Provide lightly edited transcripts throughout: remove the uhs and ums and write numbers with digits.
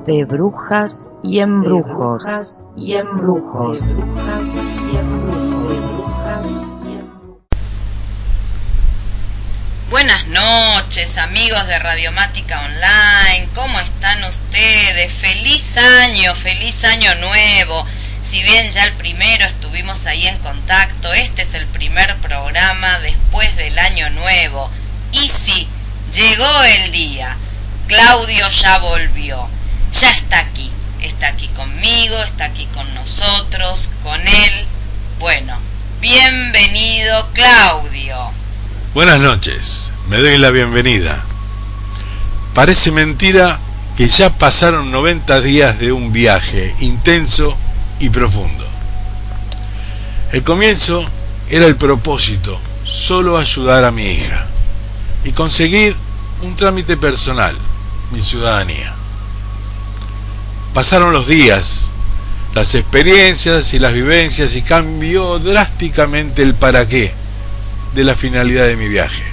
de brujas y embrujos. Buenas noches, amigos de Radiomática Online. ¿Cómo están ustedes? Feliz año nuevo. Si bien ya el primero estuvimos ahí en contacto, este es el primer programa después del año nuevo. Y sí, llegó el día. Claudio ya volvió. Ya está aquí conmigo, está aquí con nosotros, con él. Bueno, bienvenido, Claudio. Buenas noches, me doy la bienvenida. Parece mentira que ya pasaron 90 días de un viaje intenso y profundo. El comienzo era el propósito, solo ayudar a mi hija y conseguir un trámite personal, mi ciudadanía. Pasaron los días, las experiencias y las vivencias y cambió drásticamente el para qué de la finalidad de mi viaje.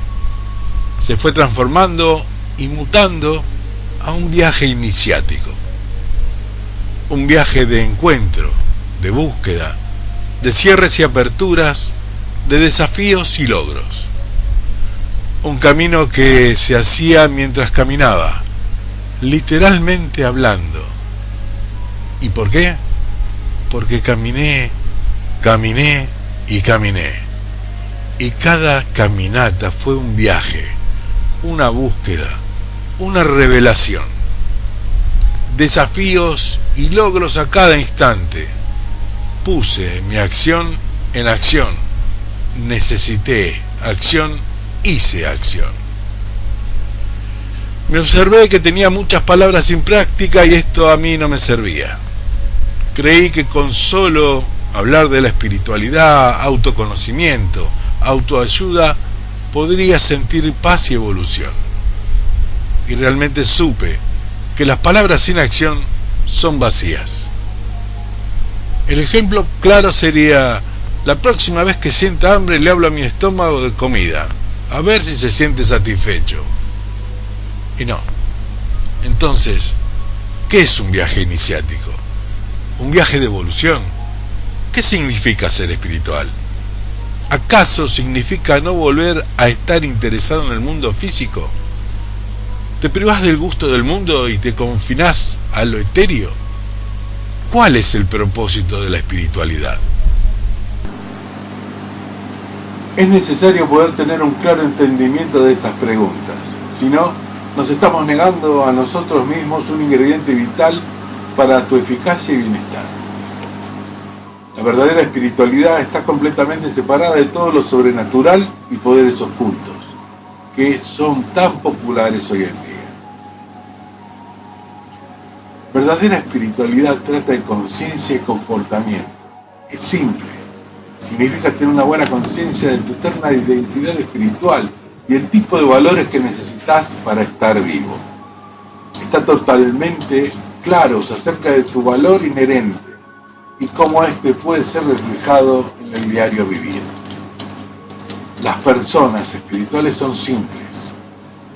Se fue transformando y mutando a un viaje iniciático. Un viaje de encuentro, de búsqueda, de cierres y aperturas, de desafíos y logros. Un camino que se hacía mientras caminaba, literalmente hablando. ¿Y por qué? Porque caminé y caminé. Y cada caminata fue un viaje, una búsqueda, una revelación. Desafíos y logros a cada instante. Puse mi acción en acción. Necesité acción, hice acción. Me observé que tenía muchas palabras sin práctica y esto a mí no me servía. Creí que con solo hablar de la espiritualidad, autoconocimiento, autoayuda, podría sentir paz y evolución. Y realmente supe que las palabras sin acción son vacías. El ejemplo claro sería: la próxima vez que sienta hambre le hablo a mi estómago de comida, a ver si se siente satisfecho. Y no. Entonces, ¿qué es un viaje iniciático? ¿Un viaje de evolución? ¿Qué significa ser espiritual? ¿Acaso significa no volver a estar interesado en el mundo físico? ¿Te privás del gusto del mundo y te confinás a lo etéreo? ¿Cuál es el propósito de la espiritualidad? Es necesario poder tener un claro entendimiento de estas preguntas. Si no, nos estamos negando a nosotros mismos un ingrediente vital para tu eficacia y bienestar. La verdadera espiritualidad está completamente separada de todo lo sobrenatural y poderes ocultos, que son tan populares hoy en día. Verdadera espiritualidad trata de conciencia y comportamiento. Es simple. Significa tener una buena conciencia de tu eterna identidad espiritual y el tipo de valores que necesitas para estar vivo. Está totalmente claros acerca de tu valor inherente y cómo este puede ser reflejado en el diario vivir. Las personas espirituales son simples,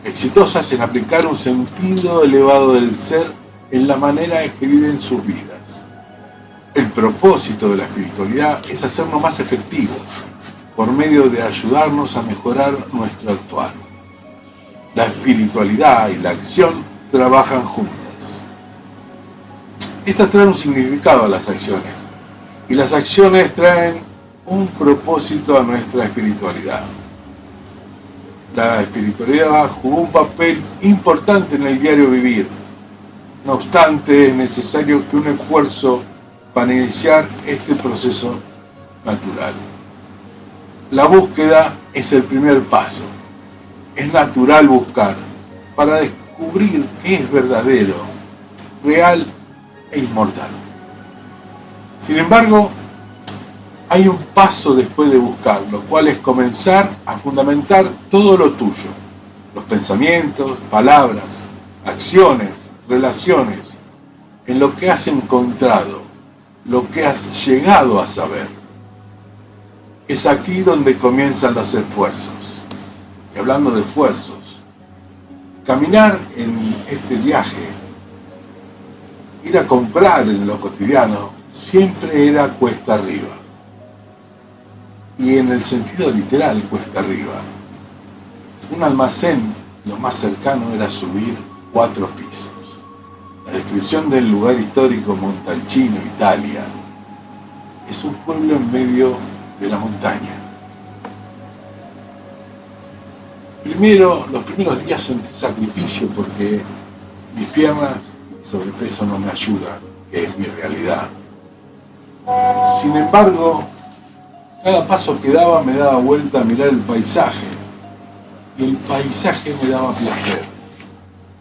exitosas en aplicar un sentido elevado del ser en la manera en que viven sus vidas. El propósito de la espiritualidad es hacernos más efectivos por medio de ayudarnos a mejorar nuestro actuar. La espiritualidad y la acción trabajan juntas. Estas traen un significado a las acciones, y las acciones traen un propósito a nuestra espiritualidad. La espiritualidad jugó un papel importante en el diario vivir. No obstante, es necesario que un esfuerzo para iniciar este proceso natural. La búsqueda es el primer paso. Es natural buscar para descubrir qué es verdadero, real e inmortal. Sin embargo, hay un paso después de buscar, lo cual es comenzar a fundamentar todo lo tuyo, los pensamientos, palabras, acciones, relaciones, en lo que has encontrado, lo que has llegado a saber. Es aquí donde comienzan los esfuerzos. Y hablando de esfuerzos, caminar en este viaje Ir a comprar en lo cotidiano siempre era cuesta arriba. Y en el sentido literal, cuesta arriba. Un almacén, lo más cercano era subir 4 pisos. La descripción del lugar histórico Montalcino, Italia, es un pueblo en medio de la montaña. Los primeros días sentí sacrificio porque mis piernas y sobrepeso no me ayudan, que es mi realidad. Sin embargo, cada paso que daba me daba vuelta a mirar el paisaje, y el paisaje me daba placer.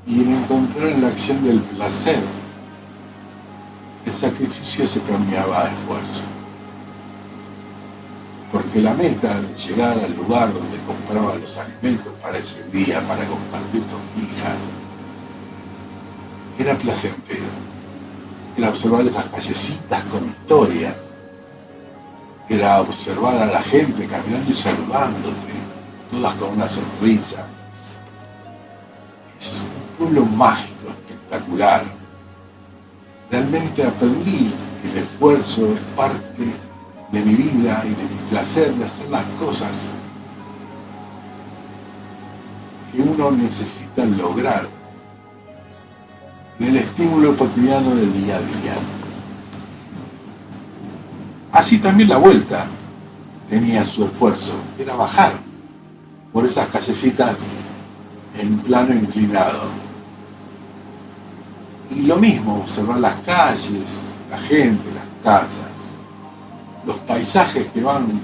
Y en encontrar en la acción del placer, el sacrificio se cambiaba a esfuerzo. Porque la meta de llegar al lugar donde compraba los alimentos para ese día, para compartir con mi hija, era placentero. Era observar esas callecitas con historia. Era observar a la gente caminando y saludándote, todas con una sonrisa. Es un pueblo mágico, espectacular. Realmente aprendí que el esfuerzo es parte de mi vida y de mi placer de hacer las cosas que uno necesita lograr en el estímulo cotidiano del día a día. Así también la vuelta tenía su esfuerzo, era bajar por esas callecitas en plano inclinado. Y lo mismo, observar las calles, la gente, las casas, los paisajes que van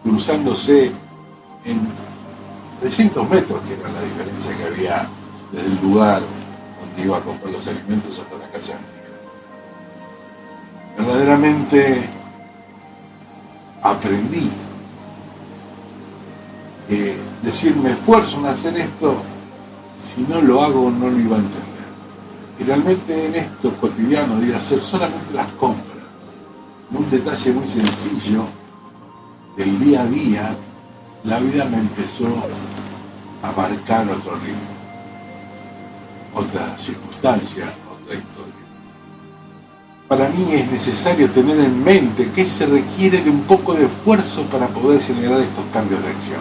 cruzándose en 300 metros, que era la diferencia que había desde el lugar donde iba a comprar los alimentos hasta la casa de mi hija. Verdaderamente aprendí que decir me esfuerzo en hacer esto, si no lo hago no lo iba a entender. Y realmente en esto cotidiano de ir a hacer solamente las compras, un detalle muy sencillo del día a día, la vida me empezó a marcar otro ritmo, otra circunstancia, otra historia. Para mí es necesario tener en mente que se requiere de un poco de esfuerzo para poder generar estos cambios de acción.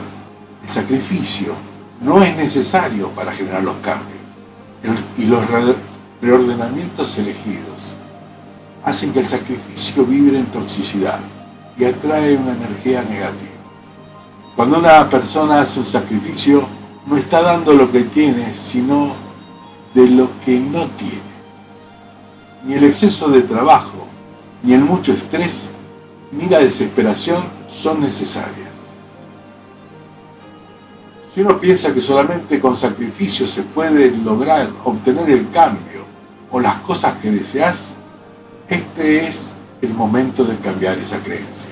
El sacrificio no es necesario para generar los cambios, y los reordenamientos elegidos hacen que el sacrificio vibre en toxicidad y atrae una energía negativa. Cuando una persona hace un sacrificio, no está dando lo que tiene, sino de lo que no tiene. Ni el exceso de trabajo, ni el mucho estrés, ni la desesperación son necesarias. Si uno piensa que solamente con sacrificio se puede lograr obtener el cambio o las cosas que deseas, este es el momento de cambiar esa creencia.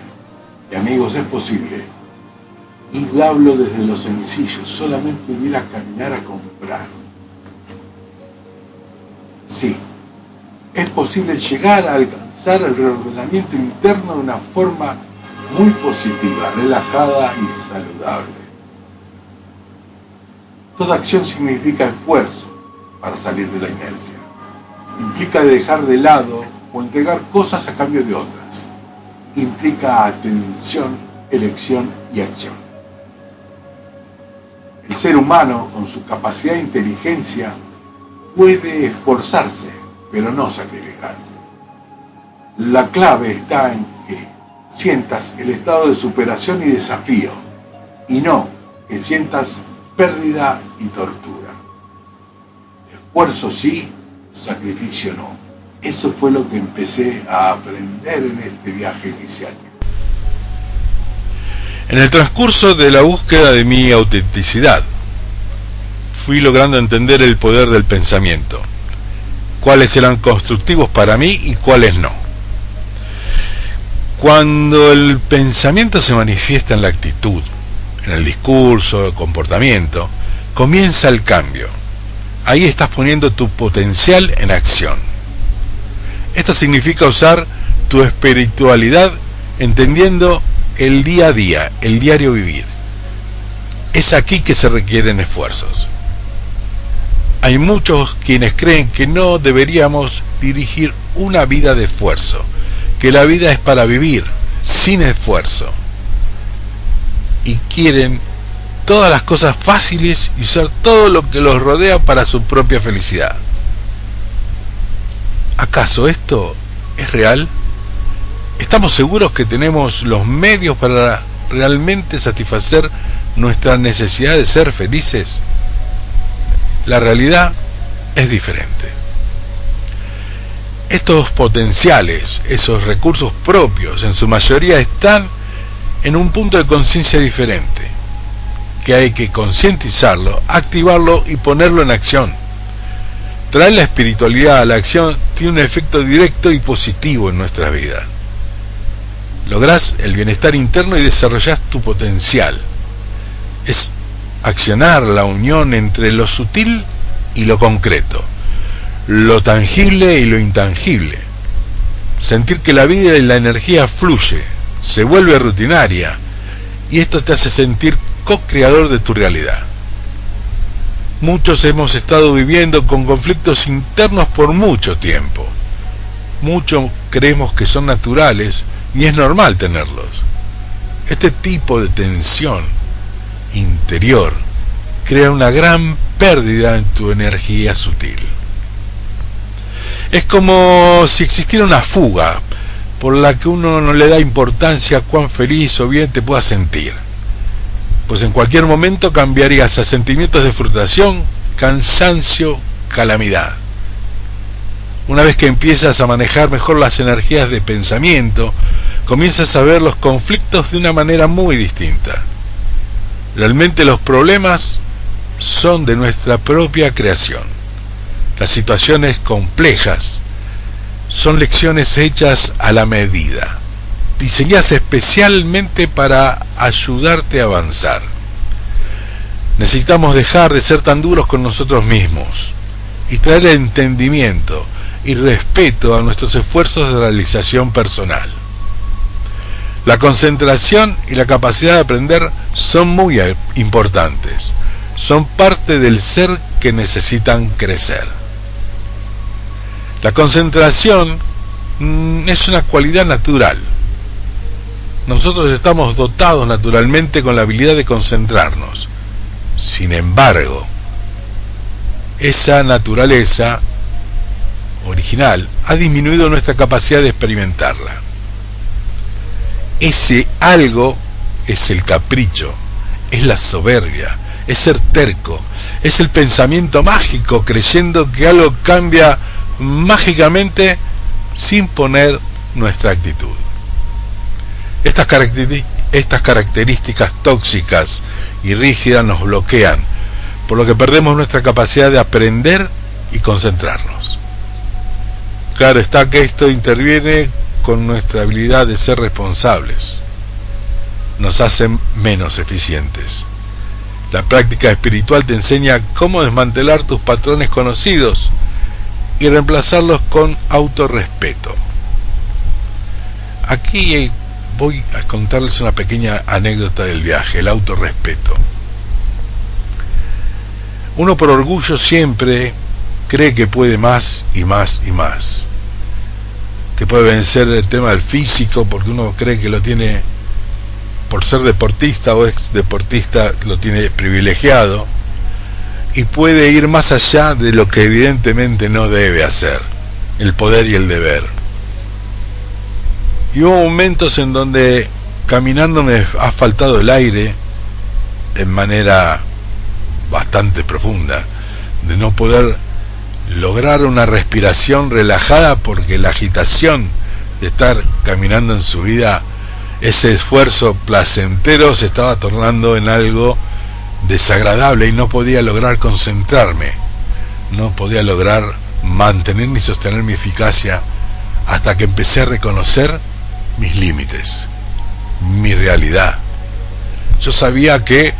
Y amigos, es posible. Y hablo desde lo sencillo, solamente ir a caminar a comprar. Sí, es posible llegar a alcanzar el reordenamiento interno de una forma muy positiva, relajada y saludable. Toda acción significa esfuerzo para salir de la inercia. Implica dejar de lado o entregar cosas a cambio de otras. Implica atención, elección y acción. El ser humano, con su capacidad de inteligencia, puede esforzarse, pero no sacrificarse. La clave está en que sientas el estado de superación y desafío, y no que sientas pérdida y tortura. Esfuerzo sí, sacrificio no. Eso fue lo que empecé a aprender en este viaje iniciático. En el transcurso de la búsqueda de mi autenticidad, fui logrando entender el poder del pensamiento, cuáles eran constructivos para mí y cuáles no. Cuando el pensamiento se manifiesta en la actitud, en el discurso, el comportamiento, comienza el cambio. Ahí estás poniendo tu potencial en acción. Esto significa usar tu espiritualidad entendiendo el día a día, el diario vivir. Es aquí que se requieren esfuerzos. Hay muchos quienes creen que no deberíamos dirigir una vida de esfuerzo, que la vida es para vivir sin esfuerzo, y quieren todas las cosas fáciles y usar todo lo que los rodea para su propia felicidad. ¿Acaso esto es real? ¿Estamos seguros que tenemos los medios para realmente satisfacer nuestra necesidad de ser felices? La realidad es diferente. Estos potenciales, esos recursos propios, en su mayoría están en un punto de conciencia diferente, que hay que concientizarlo, activarlo y ponerlo en acción. Traer la espiritualidad a la acción tiene un efecto directo y positivo en nuestra vida. Lográs el bienestar interno y desarrollás tu potencial. Es accionar la unión entre lo sutil y lo concreto, lo tangible y lo intangible. Sentir que la vida y la energía fluye, se vuelve rutinaria, y esto te hace sentir co-creador de tu realidad. Muchos hemos estado viviendo con conflictos internos por mucho tiempo. Muchos creemos que son naturales y es normal tenerlos. Este tipo de tensión interior crea una gran pérdida en tu energía sutil. Es como si existiera una fuga por la que uno no le da importancia a cuán feliz o bien te puedas sentir, pues en cualquier momento cambiarías a sentimientos de frustración, cansancio, calamidad. Una vez que empiezas a manejar mejor las energías de pensamiento, comienzas a ver los conflictos de una manera muy distinta. Realmente los problemas son de nuestra propia creación. Las situaciones complejas son lecciones hechas a la medida, diseñadas especialmente para ayudarte a avanzar. Necesitamos dejar de ser tan duros con nosotros mismos y traer entendimiento y respeto a nuestros esfuerzos de realización personal. La concentración y la capacidad de aprender son muy importantes. Son parte del ser que necesitan crecer. La concentración es una cualidad natural. Nosotros estamos dotados naturalmente con la habilidad de concentrarnos. Sin embargo, esa naturaleza original ha disminuido nuestra capacidad de experimentarla. Ese algo es el capricho, es la soberbia, es ser terco, es el pensamiento mágico creyendo que algo cambia mágicamente sin poner nuestra actitud. Estas características tóxicas y rígidas nos bloquean, por lo que perdemos nuestra capacidad de aprender y concentrarnos. Claro está que esto interviene con nuestra habilidad de ser responsables. Nos hace menos eficientes. La práctica espiritual te enseña cómo desmantelar tus patrones conocidos y reemplazarlos con autorrespeto. Aquí voy a contarles una pequeña anécdota del viaje, el autorrespeto. Uno por orgullo siempre cree que puede más y más y más. Te puede vencer el tema del físico porque uno cree que lo tiene, por ser deportista o ex deportista, lo tiene privilegiado, y puede ir más allá de lo que evidentemente no debe hacer, el poder y el deber. Y hubo momentos en donde caminando me ha faltado el aire en manera bastante profunda, de no poder lograr una respiración relajada porque la agitación de estar caminando en su vida, ese esfuerzo placentero se estaba tornando en algo desagradable y no podía lograr concentrarme, no podía lograr mantener ni sostener mi eficacia hasta que empecé a reconocer mis límites, mi realidad. Yo sabía que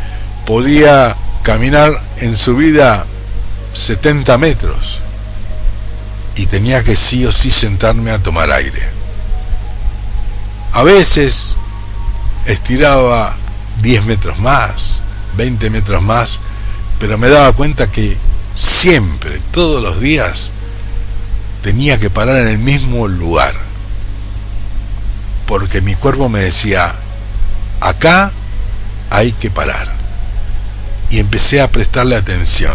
podía caminar en subida 70 metros y tenía que sí o sí sentarme a tomar aire. A veces estiraba 10 metros más, 20 metros más, pero me daba cuenta que siempre, todos los días, tenía que parar en el mismo lugar, porque mi cuerpo me decía, acá hay que parar. Y empecé a prestarle atención,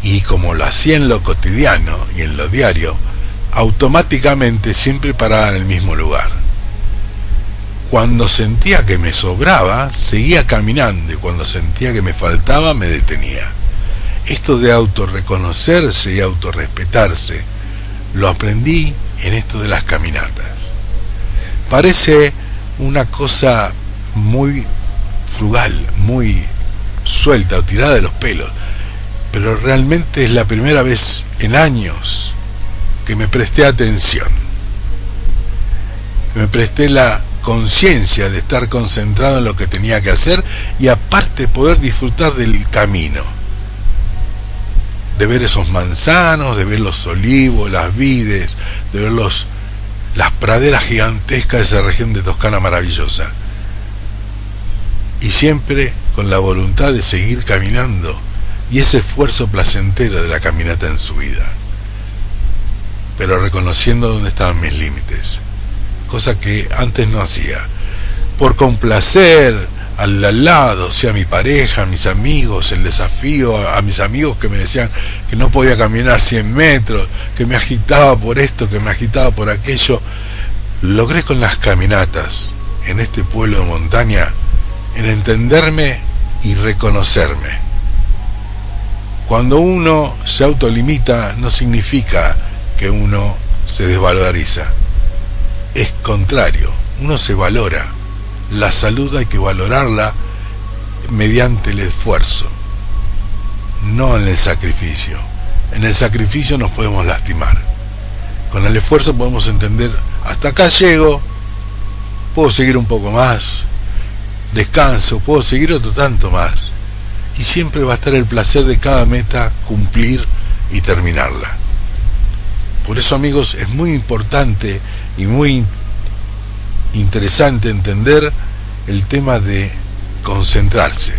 y como lo hacía en lo cotidiano y en lo diario, automáticamente siempre paraba en el mismo lugar. Cuando sentía que me sobraba, seguía caminando, y cuando sentía que me faltaba, me detenía. Esto de autorreconocerse y autorrespetarse lo aprendí en esto de las caminatas. Parece una cosa muy frugal, muy suelta o tirada de los pelos, pero realmente es la primera vez en años que me presté atención, que me presté la conciencia de estar concentrado en lo que tenía que hacer, y aparte poder disfrutar del camino, de ver esos manzanos, de ver los olivos, las vides, de ver las praderas gigantescas de esa región de Toscana maravillosa, y siempre con la voluntad de seguir caminando y ese esfuerzo placentero de la caminata en su vida, pero reconociendo dónde estaban mis límites, cosa que antes no hacía, por complacer al lado, sea mi pareja, mis amigos, el desafío a mis amigos que me decían que no podía caminar 100 metros, que me agitaba por esto, que me agitaba por aquello. Logré con las caminatas en este pueblo de montaña en entenderme y reconocerme. Cuando uno se autolimita no significa que uno se desvaloriza, es contrario, uno se valora. La salud hay que valorarla mediante el esfuerzo, no en el sacrificio. En el sacrificio nos podemos lastimar. Con el esfuerzo podemos entender, hasta acá llego, puedo seguir un poco más, descanso, puedo seguir otro tanto más, y siempre va a estar el placer de cada meta cumplir y terminarla. Por eso, amigos, es muy importante y muy interesante entender el tema de concentrarse,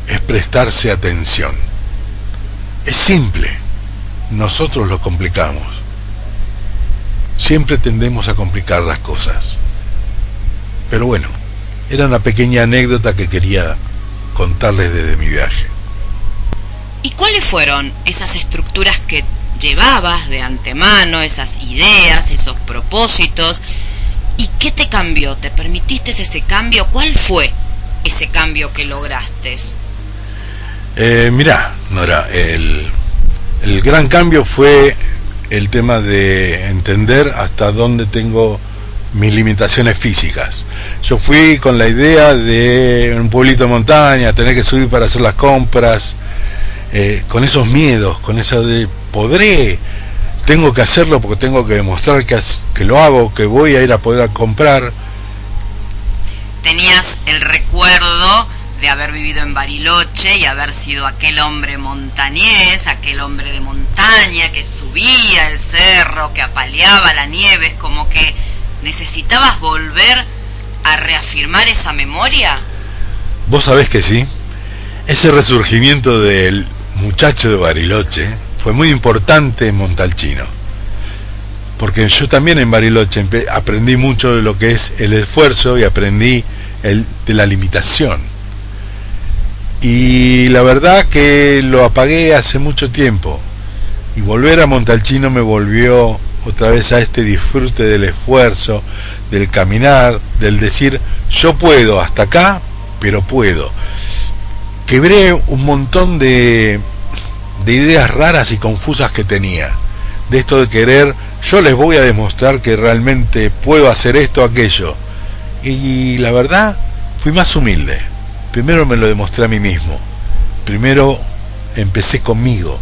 es prestarse atención. Es simple, nosotros lo complicamos. Siempre tendemos a complicar las cosas. Pero bueno, era una pequeña anécdota que quería contarles desde mi viaje. ¿Y cuáles fueron esas estructuras que llevabas de antemano, esas ideas, esos propósitos? ¿Y qué te cambió? ¿Te permitiste ese cambio? ¿Cuál fue ese cambio que lograste? Mirá, Nora, el gran cambio fue el tema de entender hasta dónde tengo mis limitaciones físicas. Yo fui con la idea de un pueblito de montaña, tener que subir para hacer las compras, con esos miedos, con eso de ¿podré? Tengo que hacerlo porque tengo que demostrar que lo hago, que voy a ir a poder comprar. Tenías el recuerdo de haber vivido en Bariloche y haber sido aquel hombre montañés, aquel hombre de montaña que subía el cerro, que apaleaba la nieve. Es como que necesitabas volver a reafirmar esa memoria. Vos sabés que sí. Ese resurgimiento del muchacho de Bariloche fue muy importante en Montalcino, porque yo también en Bariloche aprendí mucho de lo que es el esfuerzo y aprendí de la limitación, y la verdad que lo apagué hace mucho tiempo, y volver a Montalcino me volvió otra vez a este disfrute del esfuerzo, del caminar, del decir yo puedo hasta acá, pero puedo. Quebré un montón de ideas raras y confusas que tenía, de esto de querer, yo les voy a demostrar que realmente puedo hacer esto o aquello, y la verdad fui más humilde. Primero me lo demostré a mí mismo, primero empecé conmigo,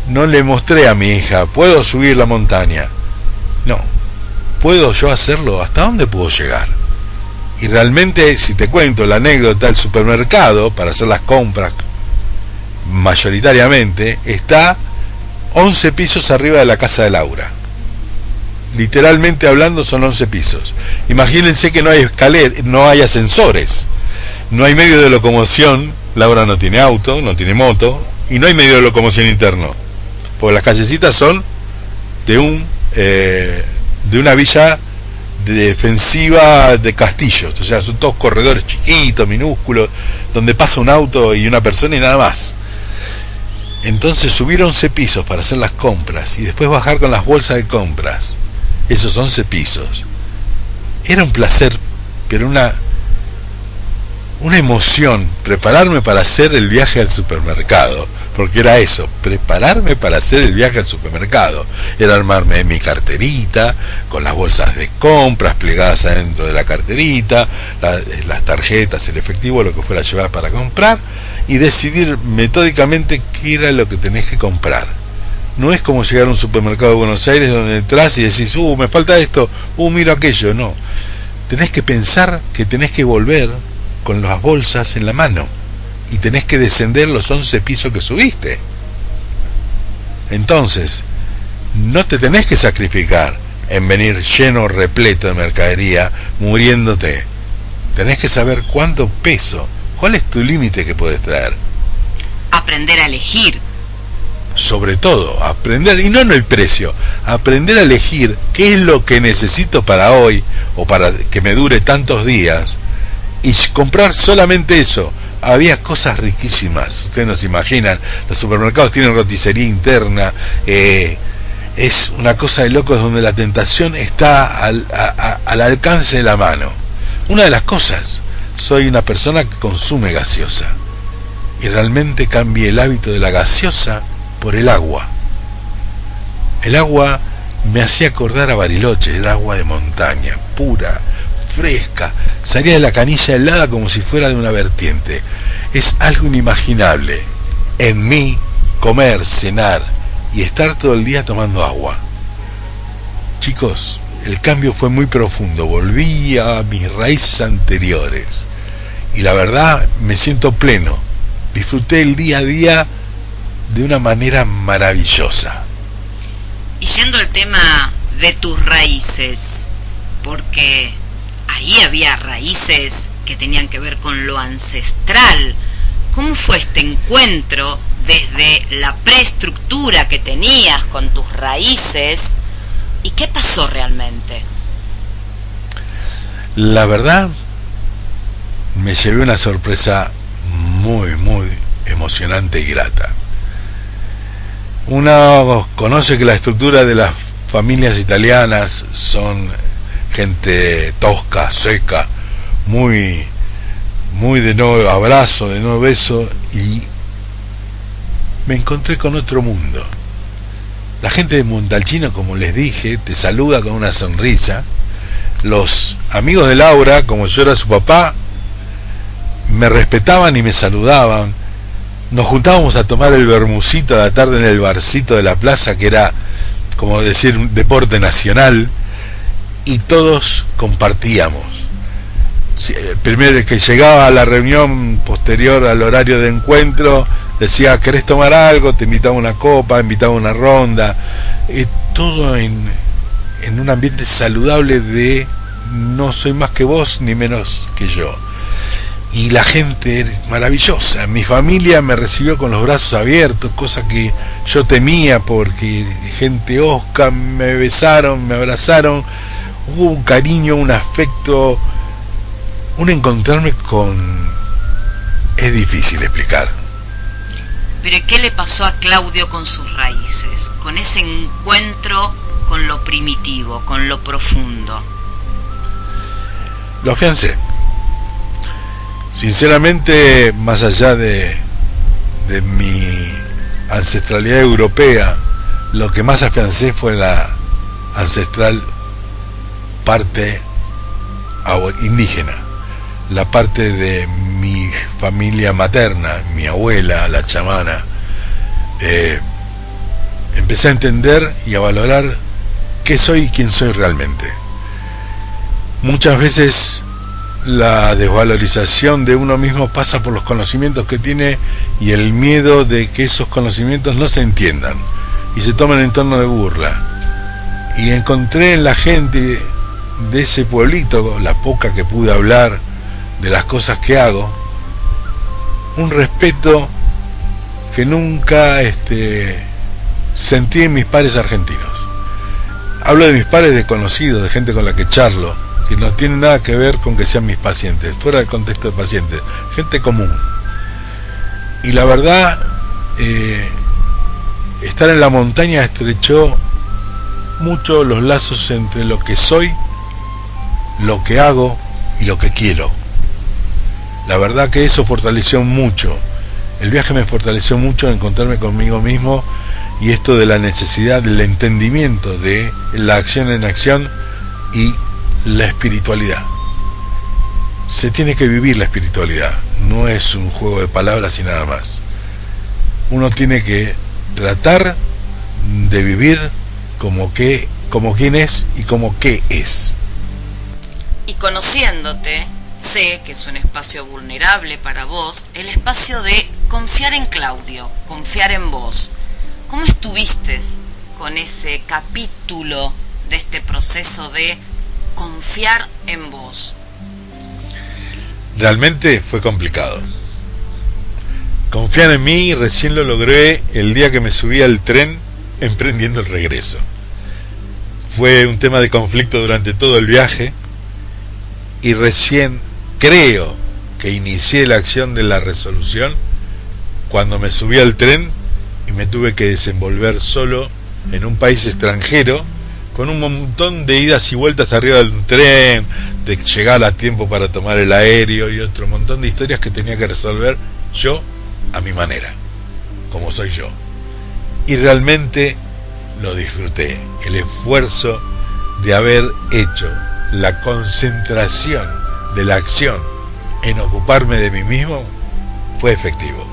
no le mostré a mi hija puedo subir la montaña, no, puedo yo hacerlo, hasta dónde puedo llegar. Y realmente, si te cuento la anécdota, el supermercado para hacer las compras mayoritariamente está 11 pisos arriba de la casa de Laura. Literalmente hablando son 11 pisos. Imagínense que no hay escaleras, no hay ascensores, no hay medio de locomoción. Laura no tiene auto, no tiene moto, y no hay medio de locomoción interno, porque las callecitas son de una villa defensiva de castillos, o sea, son todos corredores chiquitos, minúsculos, donde pasa un auto y una persona y nada más. Entonces subir 11 pisos para hacer las compras y después bajar con las bolsas de compras, esos 11 pisos, era un placer, pero una emoción, prepararme para hacer el viaje al supermercado, porque era eso, prepararme para hacer el viaje al supermercado, era armarme mi carterita, con las bolsas de compras plegadas adentro de la carterita, las tarjetas, el efectivo, lo que fuera a llevar para comprar, y decidir metódicamente qué era lo que tenés que comprar. No es como llegar a un supermercado de Buenos Aires donde entras y decís, me falta esto, miro aquello, no. Tenés que pensar que tenés que volver con las bolsas en la mano y tenés que descender los 11 pisos que subiste. Entonces, no te tenés que sacrificar en venir lleno, repleto de mercadería, muriéndote. Tenés que saber cuánto peso, cuál es tu límite que puedes traer. Aprender a elegir. Sobre todo, aprender, y no en el precio, aprender a elegir qué es lo que necesito para hoy o para que me dure tantos días y comprar solamente eso. Había cosas riquísimas, ustedes no se imaginan, los supermercados tienen roticería interna, es una cosa de locos donde la tentación está al alcance de la mano. Una de las cosas, soy una persona que consume gaseosa y realmente cambié el hábito de la gaseosa por el agua. El agua me hacía acordar a Bariloche, el agua de montaña, pura, fresca, salía de la canilla helada como si fuera de una vertiente. Es algo inimaginable en mí comer, cenar y estar todo el día tomando agua. Chicos, el cambio fue muy profundo, volví a mis raíces anteriores y la verdad me siento pleno, disfruté el día a día de una manera maravillosa. Y yendo al tema de tus raíces, porque ahí había raíces que tenían que ver con lo ancestral. ¿Cómo fue este encuentro desde la preestructura que tenías con tus raíces? ¿Y qué pasó realmente? La verdad, me llevé una sorpresa muy, muy emocionante y grata. Uno conoce que la estructura de las familias italianas son gente tosca, seca, muy de no abrazo, de no beso, y me encontré con otro mundo. La gente de Montalcino, como les dije, te saluda con una sonrisa. Los amigos de Laura, como yo era su papá, me respetaban y me saludaban. Nos juntábamos a tomar el vermucito a la tarde en el barcito de la plaza, que era, como decir, un deporte nacional, y todos compartíamos. El primero que llegaba a la reunión posterior al horario de encuentro decía, ¿querés tomar algo? Te invitaba una copa, invitaba una ronda, todo en un ambiente saludable de no soy más que vos ni menos que yo. Y la gente es maravillosa. Mi familia me recibió con los brazos abiertos, cosa que yo temía, porque gente hosca, me besaron, me abrazaron. Hubo un cariño, un afecto, un encontrarme con... es difícil explicar. Pero ¿qué le pasó a Claudio con sus raíces? Con ese encuentro con lo primitivo, con lo profundo. Lo afiancé. Sinceramente, más allá de mi ancestralidad europea, lo que más afiancé fue la ancestral parte indígena, la parte de mi familia materna, mi abuela, la chamana. Empecé a entender y a valorar qué soy y quién soy realmente. Muchas veces la desvalorización de uno mismo pasa por los conocimientos que tiene y el miedo de que esos conocimientos no se entiendan y se tomen en tono de burla. Y encontré en la gente de ese pueblito, la poca que pude hablar de las cosas que hago, un respeto que nunca sentí en mis pares argentinos. Hablo de mis pares desconocidos, de gente con la que charlo, que no tiene nada que ver con que sean mis pacientes, fuera del contexto de pacientes, gente común. Y la verdad, estar en la montaña estrechó mucho los lazos entre lo que soy, lo que hago y lo que quiero. La verdad que eso fortaleció mucho. El viaje me fortaleció mucho en encontrarme conmigo mismo, y esto de la necesidad del entendimiento de la acción en acción y la espiritualidad. Se tiene que vivir la espiritualidad, no es un juego de palabras y nada más. Uno tiene que tratar de vivir como quién es y como qué es. Y conociéndote, sé que es un espacio vulnerable para vos, el espacio de confiar en Claudio, confiar en vos. ¿Cómo estuviste con ese capítulo de este proceso de confiar en vos? Realmente fue complicado. Confiar en mí recién lo logré el día que me subí al tren emprendiendo el regreso. Fue un tema de conflicto durante todo el viaje, y recién creo que inicié la acción de la resolución cuando me subí al tren y me tuve que desenvolver solo en un país extranjero, con un montón de idas y vueltas arriba del tren, de llegar a tiempo para tomar el aéreo y otro montón de historias que tenía que resolver yo a mi manera, como soy yo. Y realmente lo disfruté. El esfuerzo de haber hecho la concentración de la acción en ocuparme de mí mismo fue efectivo.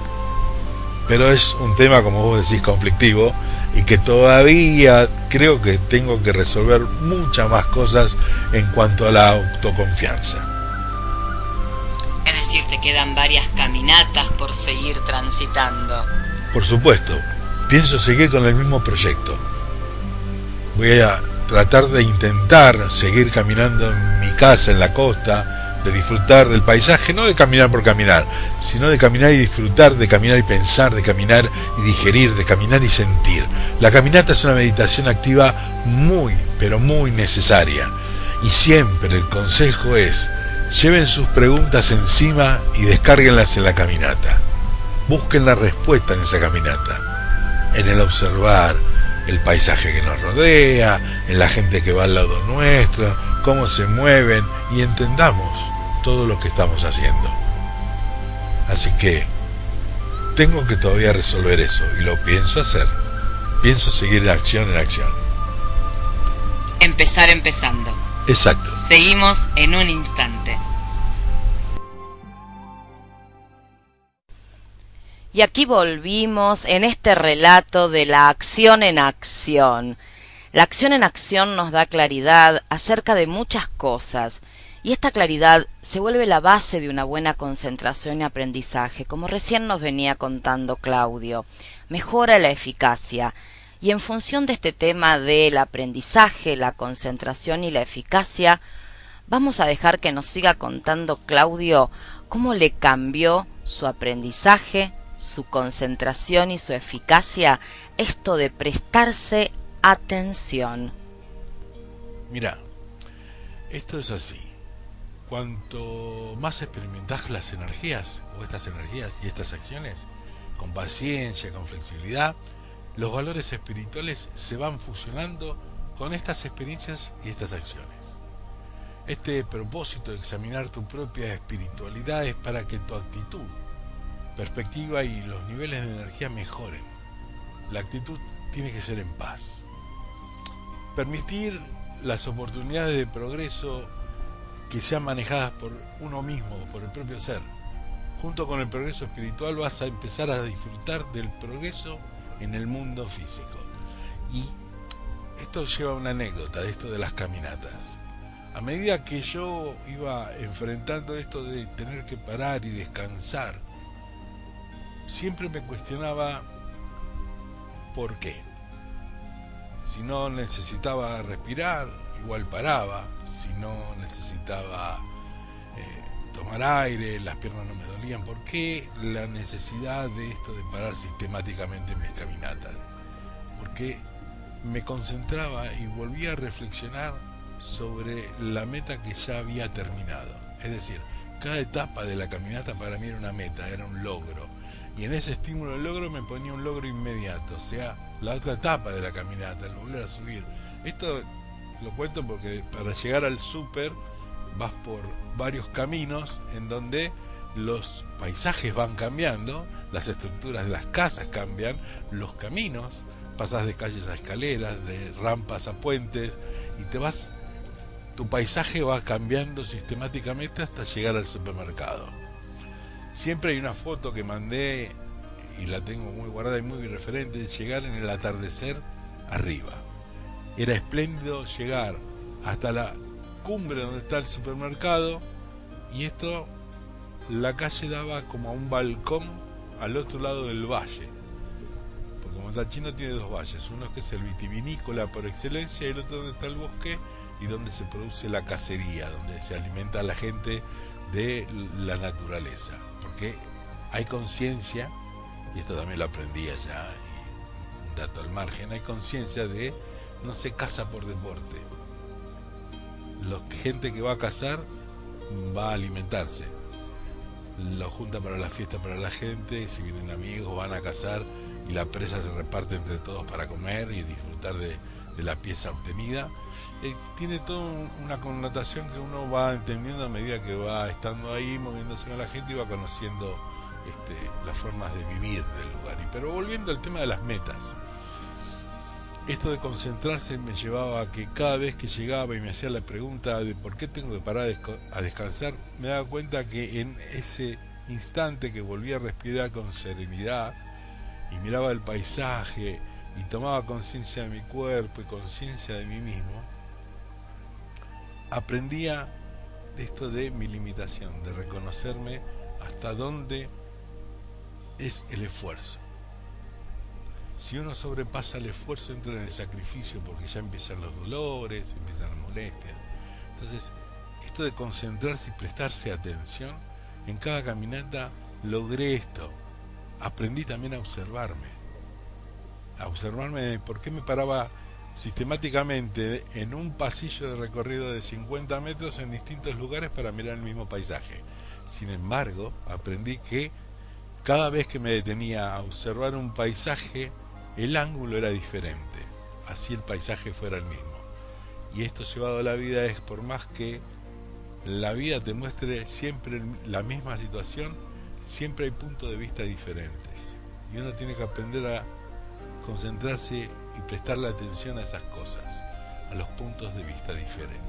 Pero es un tema, como vos decís, conflictivo, y que todavía creo que tengo que resolver muchas más cosas en cuanto a la autoconfianza. Es decir, te quedan varias caminatas por seguir transitando. Por supuesto, pienso seguir con el mismo proyecto. Voy a tratar de intentar seguir caminando en mi casa, en la costa, de disfrutar del paisaje, no de caminar por caminar, sino de caminar y disfrutar, de caminar y pensar, de caminar y digerir, de caminar y sentir. La caminata es una meditación activa muy, pero muy necesaria. Y siempre el consejo es: lleven sus preguntas encima y descárguenlas en la caminata. Busquen la respuesta en esa caminata, en el observar el paisaje que nos rodea, en la gente que va al lado nuestro, cómo se mueven, y entendamos todo lo que estamos haciendo. Así que tengo que todavía resolver eso, y lo pienso hacer. Pienso seguir en acción. Empezar empezando. Exacto. Seguimos en un instante. Y aquí volvimos en este relato de la acción en acción. La acción en acción nos da claridad acerca de muchas cosas, y esta claridad se vuelve la base de una buena concentración y aprendizaje, como recién nos venía contando Claudio. Mejora la eficacia, y en función de este tema del aprendizaje, la concentración y la eficacia, vamos a dejar que nos siga contando Claudio cómo le cambió su aprendizaje, su concentración y su eficacia esto de prestarse atención. Mira, esto es así. Cuanto más experimentás las energías, o estas energías y estas acciones, con paciencia, con flexibilidad, los valores espirituales se van fusionando con estas experiencias y estas acciones. Este propósito de examinar tu propia espiritualidad es para que tu actitud, perspectiva y los niveles de energía mejoren. La actitud tiene que ser en paz. Permitir las oportunidades de progreso que sean manejadas por uno mismo, por el propio ser. Junto con el progreso espiritual vas a empezar a disfrutar del progreso en el mundo físico. Y esto lleva a una anécdota de esto de las caminatas. A medida que yo iba enfrentando esto de tener que parar y descansar, siempre me cuestionaba por qué. Si no necesitaba respirar, igual paraba. Si no necesitaba tomar aire, las piernas no me dolían. ¿Por qué la necesidad de esto de parar sistemáticamente en mis caminatas? Porque me concentraba y volvía a reflexionar sobre la meta que ya había terminado. Es decir, cada etapa de la caminata para mí era una meta, era un logro. Y en ese estímulo del logro me ponía un logro inmediato, o sea, la otra etapa de la caminata, el volver a subir. Esto lo cuento porque para llegar al súper vas por varios caminos en donde los paisajes van cambiando, las estructuras de las casas cambian, los caminos, pasas de calles a escaleras, de rampas a puentes, y tu paisaje va cambiando sistemáticamente hasta llegar al supermercado. Siempre hay una foto que mandé y la tengo muy guardada y muy referente, de llegar en el atardecer arriba. Era espléndido llegar hasta la cumbre donde está el supermercado, y esto, la calle daba como a un balcón al otro lado del valle, porque Montalcino tiene dos valles, uno que es el vitivinícola por excelencia y el otro donde está el bosque y donde se produce la cacería, donde se alimenta a la gente de la naturaleza, porque hay conciencia, y esto también lo aprendí allá, y un dato al margen, hay conciencia de no se caza por deporte. La gente que va a cazar va a alimentarse, lo junta para la fiesta para la gente, si vienen amigos van a cazar y la presa se reparte entre todos para comer y disfrutar de la pieza obtenida. Tiene toda una connotación que uno va entendiendo a medida que va estando ahí, moviéndose con la gente y va conociendo las formas de vivir del lugar. Pero volviendo al tema de las metas, esto de concentrarse me llevaba a que cada vez que llegaba y me hacía la pregunta de por qué tengo que parar a descansar, me daba cuenta que en ese instante que volvía a respirar con serenidad y miraba el paisaje y tomaba conciencia de mi cuerpo y conciencia de mí mismo, aprendía esto de mi limitación, de reconocerme hasta dónde es el esfuerzo. Si uno sobrepasa el esfuerzo, entra en el sacrificio, porque ya empiezan los dolores, empiezan las molestias. Entonces, esto de concentrarse y prestarse atención, en cada caminata logré esto. Aprendí también a observarme por qué me paraba sistemáticamente en un pasillo de recorrido de 50 metros en distintos lugares para mirar el mismo paisaje. Sin embargo, aprendí que cada vez que me detenía a observar un paisaje, el ángulo era diferente, así el paisaje fuera el mismo. Y esto llevado a la vida es, por más que la vida te muestre siempre la misma situación, siempre hay puntos de vista diferentes. Y uno tiene que aprender a concentrarse y prestarle atención a esas cosas, a los puntos de vista diferentes.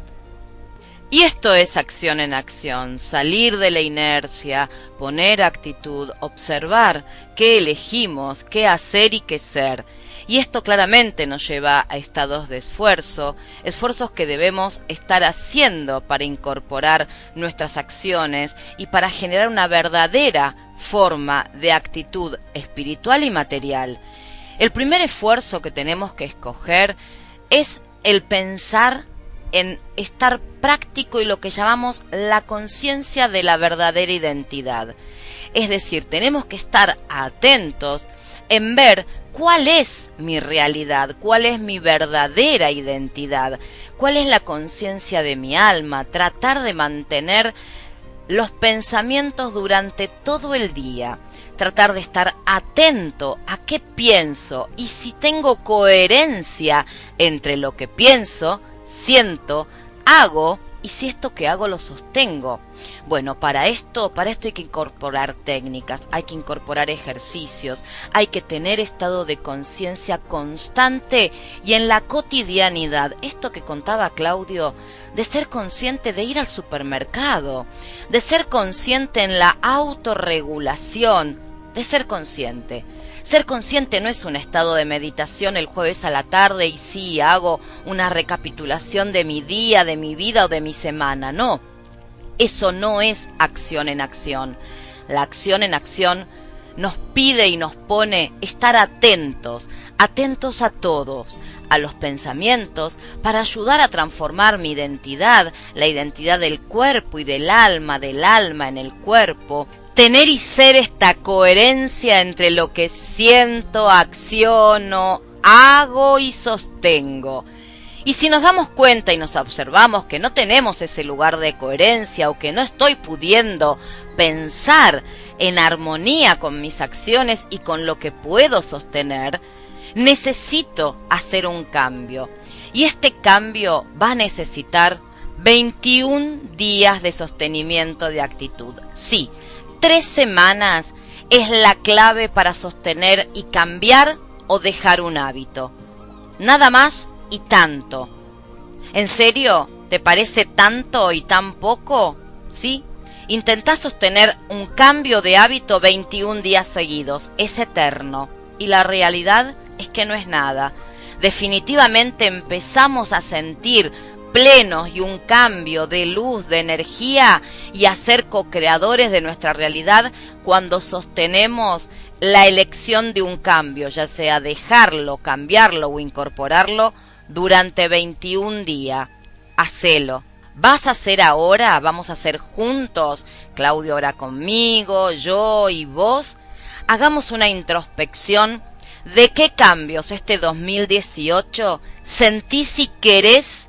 Y esto es acción en acción, salir de la inercia, poner actitud, observar qué elegimos, qué hacer y qué ser. Y esto claramente nos lleva a estados de esfuerzo, esfuerzos que debemos estar haciendo para incorporar nuestras acciones y para generar una verdadera forma de actitud espiritual y material. El primer esfuerzo que tenemos que escoger es el pensar en estar práctico y lo que llamamos la conciencia de la verdadera identidad. Es decir, tenemos que estar atentos en ver cuál es mi realidad, cuál es mi verdadera identidad, cuál es la conciencia de mi alma, tratar de mantener los pensamientos durante todo el día, tratar de estar atento a qué pienso y si tengo coherencia entre lo que pienso, siento, hago y si esto que hago lo sostengo. Bueno, para esto hay que incorporar técnicas, hay que incorporar ejercicios, hay que tener estado de conciencia constante y en la cotidianidad. Esto que contaba Claudio, de ser consciente de ir al supermercado, de ser consciente en la autorregulación, de ser consciente. Ser consciente no es un estado de meditación el jueves a la tarde y sí, hago una recapitulación de mi día, de mi vida o de mi semana. No, eso no es acción en acción. La acción en acción nos pide y nos pone estar atentos a todos, a los pensamientos, para ayudar a transformar mi identidad, la identidad del cuerpo y del alma en el cuerpo. Tener y ser esta coherencia entre lo que siento, acciono, hago y sostengo. Y si nos damos cuenta y nos observamos que no tenemos ese lugar de coherencia o que no estoy pudiendo pensar en armonía con mis acciones y con lo que puedo sostener, necesito hacer un cambio. Y este cambio va a necesitar 21 días de sostenimiento de actitud. Sí, 3 semanas es la clave para sostener y cambiar o dejar un hábito. Nada más y tanto. ¿En serio? ¿Te parece tanto y tan poco? ¿Sí? Intentá sostener un cambio de hábito 21 días seguidos. Es eterno. Y la realidad es que no es nada. Definitivamente empezamos a sentir plenos y un cambio de luz, de energía y a ser co-creadores de nuestra realidad cuando sostenemos la elección de un cambio, ya sea dejarlo, cambiarlo o incorporarlo durante 21 días. Hacelo. ¿Vas a hacer ahora? ¿Vamos a hacer juntos? Claudio ahora conmigo, yo y vos. Hagamos una introspección de qué cambios este 2018 sentís y querés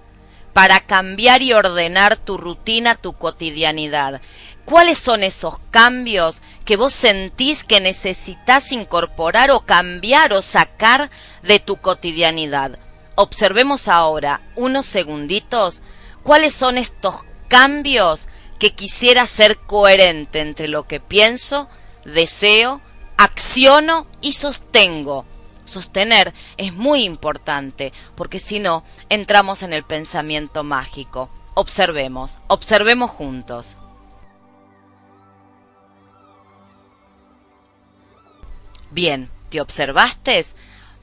para cambiar y ordenar tu rutina, tu cotidianidad. ¿Cuáles son esos cambios que vos sentís que necesitas incorporar o cambiar o sacar de tu cotidianidad? Observemos ahora, unos segunditos, cuáles son estos cambios que quisiera ser coherente entre lo que pienso, deseo, acciono y sostengo. Sostener es muy importante, porque si no, entramos en el pensamiento mágico. Observemos juntos. Bien, ¿te observaste?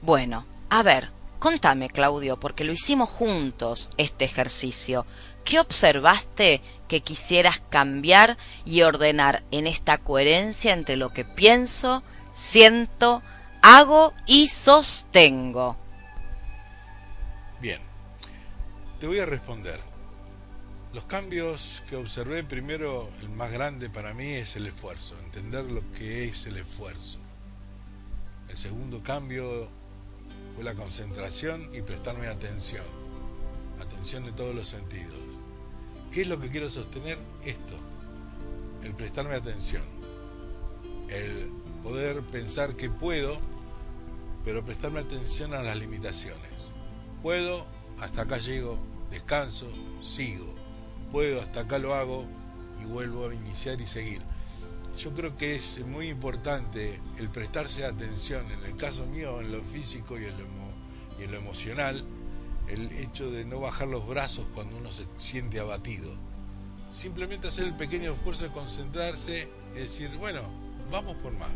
Bueno, a ver, contame, Claudio, porque lo hicimos juntos este ejercicio. ¿Qué observaste que quisieras cambiar y ordenar en esta coherencia entre lo que pienso, siento, hago y sostengo? Bien, te voy a responder. Los cambios que observé, primero, el más grande para mí es el esfuerzo, entender lo que es el esfuerzo. El segundo cambio fue la concentración y prestarme atención de todos los sentidos. ¿Qué es lo que quiero sostener? Esto, el prestarme atención, el poder pensar que puedo, pero prestarme atención a las limitaciones. Puedo, hasta acá llego, descanso, sigo. Puedo, hasta acá lo hago y vuelvo a iniciar y seguir. Yo creo que es muy importante el prestarse atención, en el caso mío, en lo físico y en lo emocional, el hecho de no bajar los brazos cuando uno se siente abatido. Simplemente hacer el pequeño esfuerzo de concentrarse y decir, bueno, vamos por más,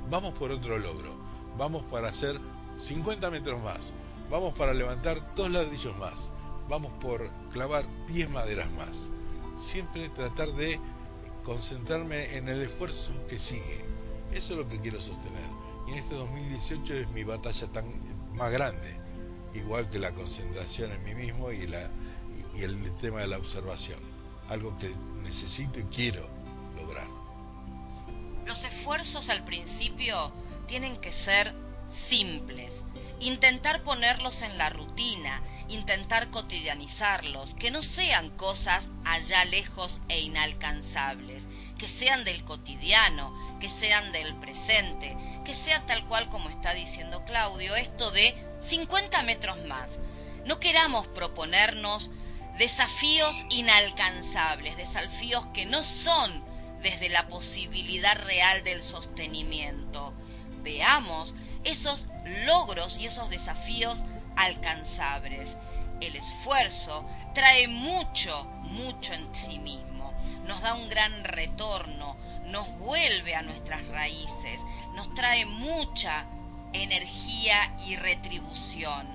vamos por otro logro, vamos para hacer 50 metros más, vamos para levantar 2 ladrillos más, vamos por clavar 10 maderas más. Siempre tratar de concentrarme en el esfuerzo que sigue. Eso es lo que quiero sostener. Y en este 2018 es mi batalla más grande, igual que la concentración en mí mismo y el tema de la observación. Algo que necesito y quiero lograr. Los esfuerzos al principio tienen que ser simples. Intentar ponerlos en la rutina, intentar cotidianizarlos, que no sean cosas allá lejos e inalcanzables, que sean del cotidiano, que sean del presente, que sea tal cual como está diciendo Claudio, esto de 50 metros más. No queramos proponernos desafíos inalcanzables, desafíos que no son desde la posibilidad real del sostenimiento. Veamos esos logros y esos desafíos alcanzables. El esfuerzo trae mucho en sí mismo, nos da un gran retorno, nos vuelve a nuestras raíces, nos trae mucha energía y retribución.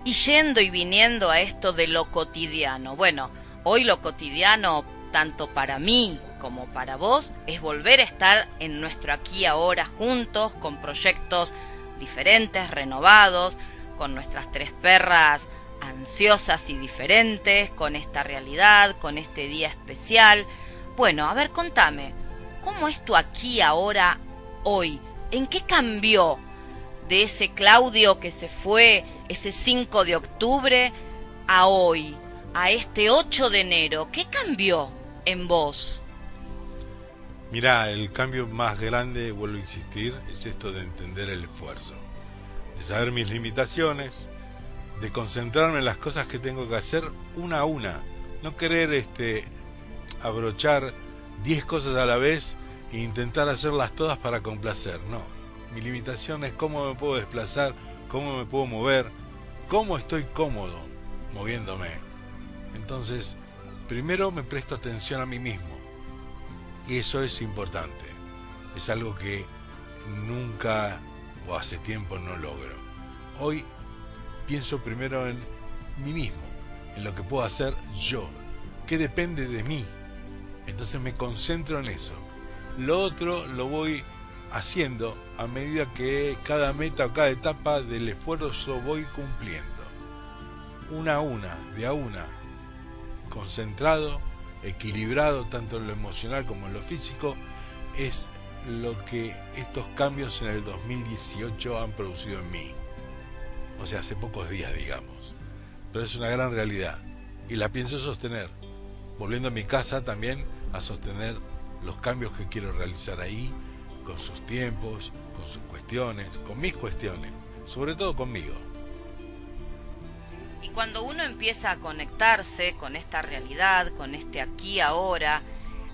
Y yendo y viniendo a esto de lo cotidiano, bueno, hoy lo cotidiano, tanto para mí como para vos, es volver a estar en nuestro aquí y ahora juntos, con proyectos diferentes, renovados, con nuestras 3 perras ansiosas y diferentes, con esta realidad, con este día especial. Bueno, a ver, contame, ¿cómo es tu aquí, ahora, hoy? ¿En qué cambió de ese Claudio que se fue ese 5 de octubre a hoy, a este 8 de enero? ¿Qué cambió en vos? Mirá, el cambio más grande, vuelvo a insistir, es esto de entender el esfuerzo, de saber mis limitaciones, de concentrarme en las cosas que tengo que hacer una a una, no querer abrochar 10 cosas a la vez e intentar hacerlas todas para complacer. No, mi limitación es cómo me puedo desplazar, cómo me puedo mover, cómo estoy cómodo moviéndome. Entonces, primero me presto atención a mí mismo, y eso es importante. Es algo que nunca o hace tiempo no logro. Hoy pienso primero en mí mismo, en lo que puedo hacer yo, qué depende de mí. Entonces me concentro en eso. Lo otro lo voy haciendo a medida que cada meta o cada etapa del esfuerzo voy cumpliendo. Una a una, de a una, concentrado, equilibrado tanto en lo emocional como en lo físico, es lo que estos cambios en el 2018 han producido en mí. O sea, hace pocos días, digamos. Pero es una gran realidad y la pienso sostener, volviendo a mi casa también a sostener los cambios que quiero realizar ahí, con sus tiempos, con sus cuestiones, con mis cuestiones, sobre todo conmigo. Y cuando uno empieza a conectarse con esta realidad, con este aquí ahora,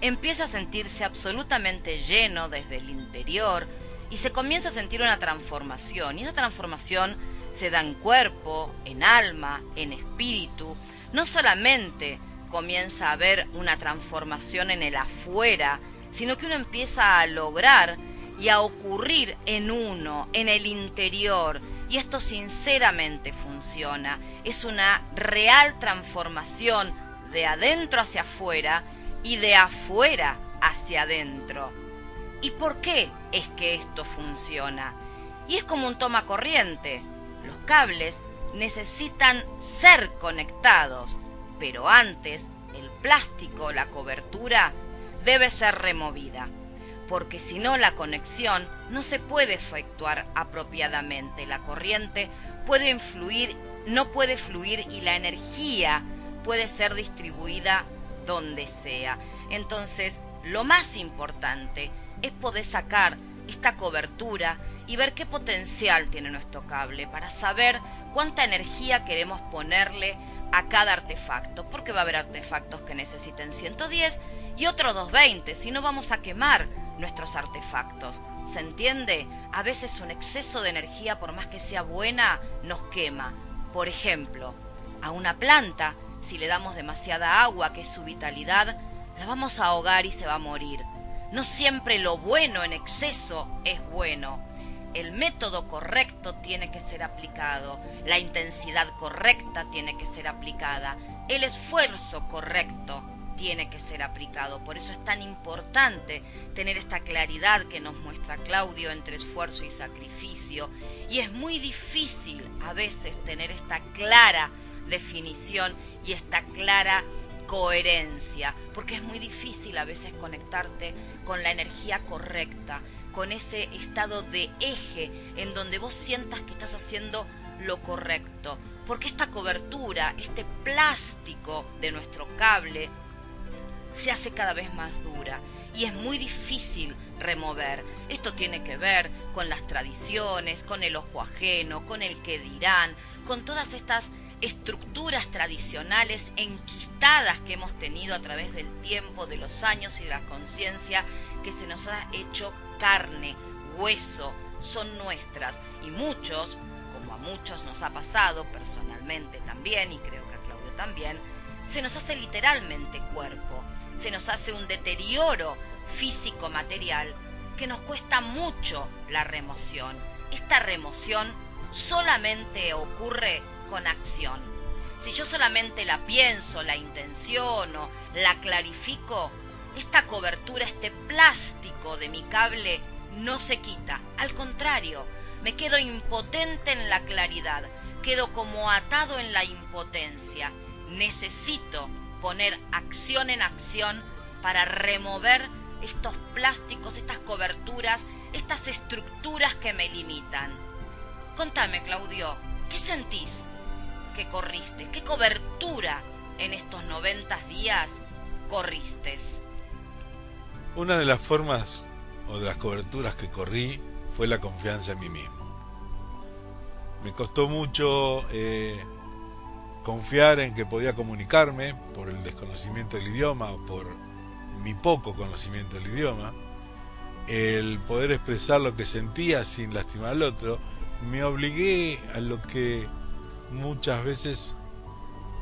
empieza a sentirse absolutamente lleno desde el interior y se comienza a sentir una transformación. Y esa transformación se da en cuerpo, en alma, en espíritu. No solamente comienza a haber una transformación en el afuera, sino que uno empieza a lograr y a ocurrir en uno, en el interior. Y esto sinceramente funciona. Es una real transformación de adentro hacia afuera y de afuera hacia adentro. ¿Y por qué es que esto funciona? Y es como un toma corriente. Los cables necesitan ser conectados, pero antes el plástico, la cobertura, debe ser removida, porque si no la conexión no se puede efectuar apropiadamente. La corriente no puede fluir y la energía puede ser distribuida donde sea. Entonces, lo más importante es poder sacar esta cobertura y ver qué potencial tiene nuestro cable para saber cuánta energía queremos ponerle a cada artefacto, porque va a haber artefactos que necesiten 110 y otros 220, si no vamos a quemar nuestros artefactos. ¿Se entiende? A veces un exceso de energía, por más que sea buena, nos quema. Por ejemplo, a una planta, si le damos demasiada agua, que es su vitalidad, la vamos a ahogar y se va a morir. No siempre lo bueno en exceso es bueno. El método correcto tiene que ser aplicado, la intensidad correcta tiene que ser aplicada, el esfuerzo correcto tiene que ser aplicado. Por eso es tan importante tener esta claridad que nos muestra Claudio entre esfuerzo y sacrificio. Y es muy difícil a veces tener esta clara definición y esta clara coherencia, porque es muy difícil a veces conectarte con la energía correcta, con ese estado de eje en donde vos sientas que estás haciendo lo correcto, porque esta cobertura, este plástico de nuestro cable se hace cada vez más dura y es muy difícil remover. Esto tiene que ver con las tradiciones, con el ojo ajeno, con el qué dirán, con todas estas estructuras tradicionales enquistadas que hemos tenido a través del tiempo, de los años y de la conciencia, que se nos ha hecho carne, hueso, son nuestras. Y muchos, como a muchos nos ha pasado personalmente también, y creo que a Claudio también, se nos hace literalmente cuerpo, se nos hace un deterioro físico material que nos cuesta mucho la remoción. Esta remoción solamente ocurre con acción. Si yo solamente la pienso, la intenciono, la clarifico, esta cobertura, este plástico de mi cable no se quita. Al contrario, me quedo impotente en la claridad, quedo como atado en la impotencia. Necesito poner acción en acción para remover estos plásticos, estas coberturas, estas estructuras que me limitan. Contame, Claudio, ¿qué sentís que corriste? ¿Qué cobertura en estos 90 días corriste? Una de las formas o de las coberturas que corrí fue la confianza en mí mismo. Me costó mucho confiar en que podía comunicarme por el desconocimiento del idioma o por mi poco conocimiento del idioma. El poder expresar lo que sentía sin lastimar al otro. Me obligué a lo que muchas veces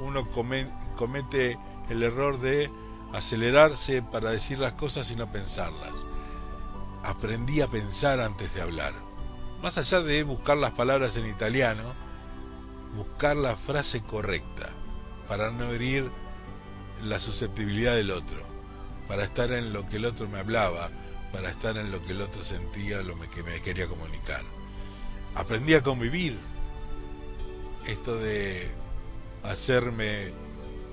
uno comete el error de acelerarse para decir las cosas y no pensarlas. Aprendí a pensar antes de hablar. Más allá de buscar las palabras en italiano, buscar la frase correcta para no herir la susceptibilidad del otro, para estar en lo que el otro me hablaba, para estar en lo que el otro sentía, lo que me quería comunicar. Aprendí a convivir. Esto de hacerme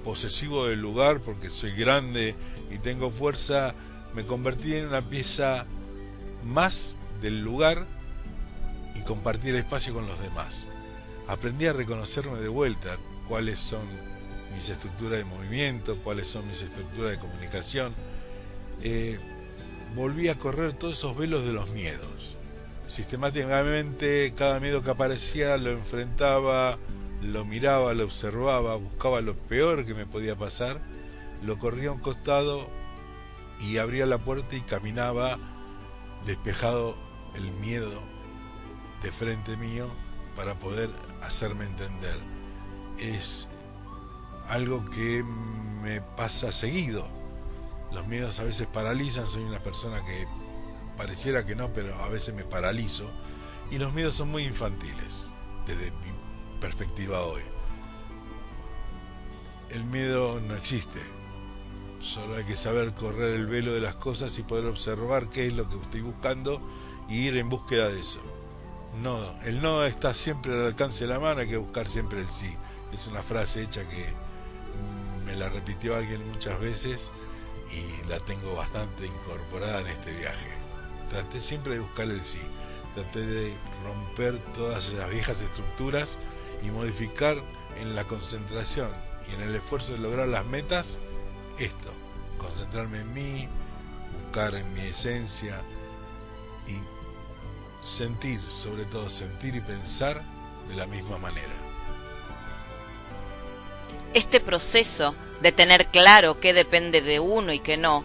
posesivo del lugar porque soy grande y tengo fuerza, me convertí en una pieza más del lugar y compartir espacio con los demás. Aprendí a reconocerme de vuelta, cuáles son mis estructuras de movimiento, cuáles son mis estructuras de comunicación. Volví a correr todos esos velos de los miedos. Sistemáticamente cada miedo que aparecía lo enfrentaba, lo miraba, lo observaba, buscaba lo peor que me podía pasar, lo corría a un costado y abría la puerta y caminaba despejado el miedo de frente mío para poder hacerme entender. Es algo que me pasa seguido. Los miedos a veces paralizan, soy una persona que pareciera que no, pero a veces me paralizo, y los miedos son muy infantiles desde mi perspectiva hoy. El miedo no existe, solo hay que saber correr el velo de las cosas y poder observar qué es lo que estoy buscando y ir en búsqueda de eso. No, el no está siempre al alcance de la mano, hay que buscar siempre el sí. Es una frase hecha que me la repitió alguien muchas veces y la tengo bastante incorporada en este viaje. Traté siempre de buscar el sí, traté de romper todas esas viejas estructuras y modificar en la concentración y en el esfuerzo de lograr las metas esto, concentrarme en mí, buscar en mi esencia y sentir, sobre todo sentir y pensar de la misma manera. Este proceso de tener claro qué depende de uno y qué no,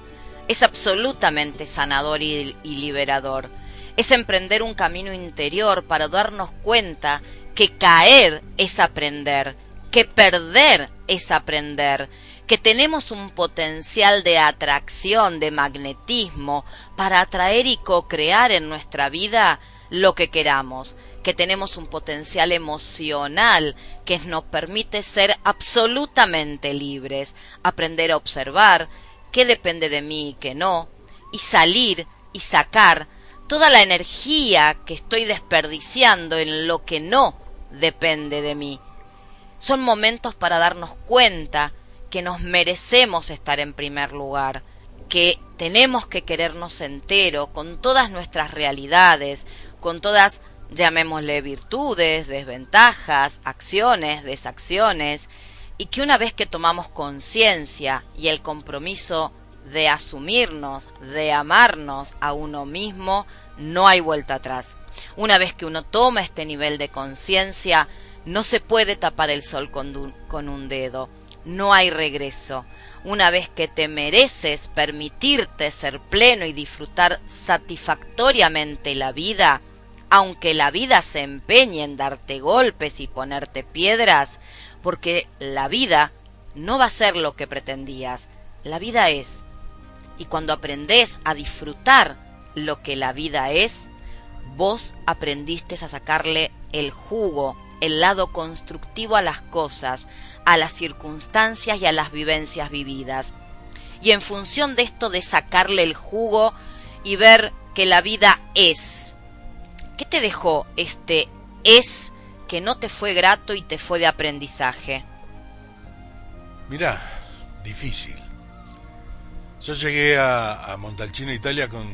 es absolutamente sanador y liberador. Es emprender un camino interior para darnos cuenta que caer es aprender, que perder es aprender, que tenemos un potencial de atracción, de magnetismo, para atraer y co-crear en nuestra vida lo que queramos, que tenemos un potencial emocional que nos permite ser absolutamente libres, aprender a observar qué depende de mí y qué no, y salir y sacar toda la energía que estoy desperdiciando en lo que no depende de mí. Son momentos para darnos cuenta que nos merecemos estar en primer lugar, que tenemos que querernos entero, con todas nuestras realidades, con todas, llamémosle, virtudes, desventajas, acciones, desacciones, y que una vez que tomamos conciencia y el compromiso de asumirnos, de amarnos a uno mismo, no hay vuelta atrás. Una vez que uno toma este nivel de conciencia, no se puede tapar el sol con un dedo, no hay regreso. Una vez que te mereces permitirte ser pleno y disfrutar satisfactoriamente la vida, aunque la vida se empeñe en darte golpes y ponerte piedras, porque la vida no va a ser lo que pretendías, la vida es. Y cuando aprendés a disfrutar lo que la vida es, vos aprendiste a sacarle el jugo, el lado constructivo a las cosas, a las circunstancias y a las vivencias vividas. Y en función de esto de sacarle el jugo y ver que la vida es, ¿qué te dejó este es que no te fue grato y te fue de aprendizaje? Mirá, difícil. Yo llegué a Montalcino, Italia, con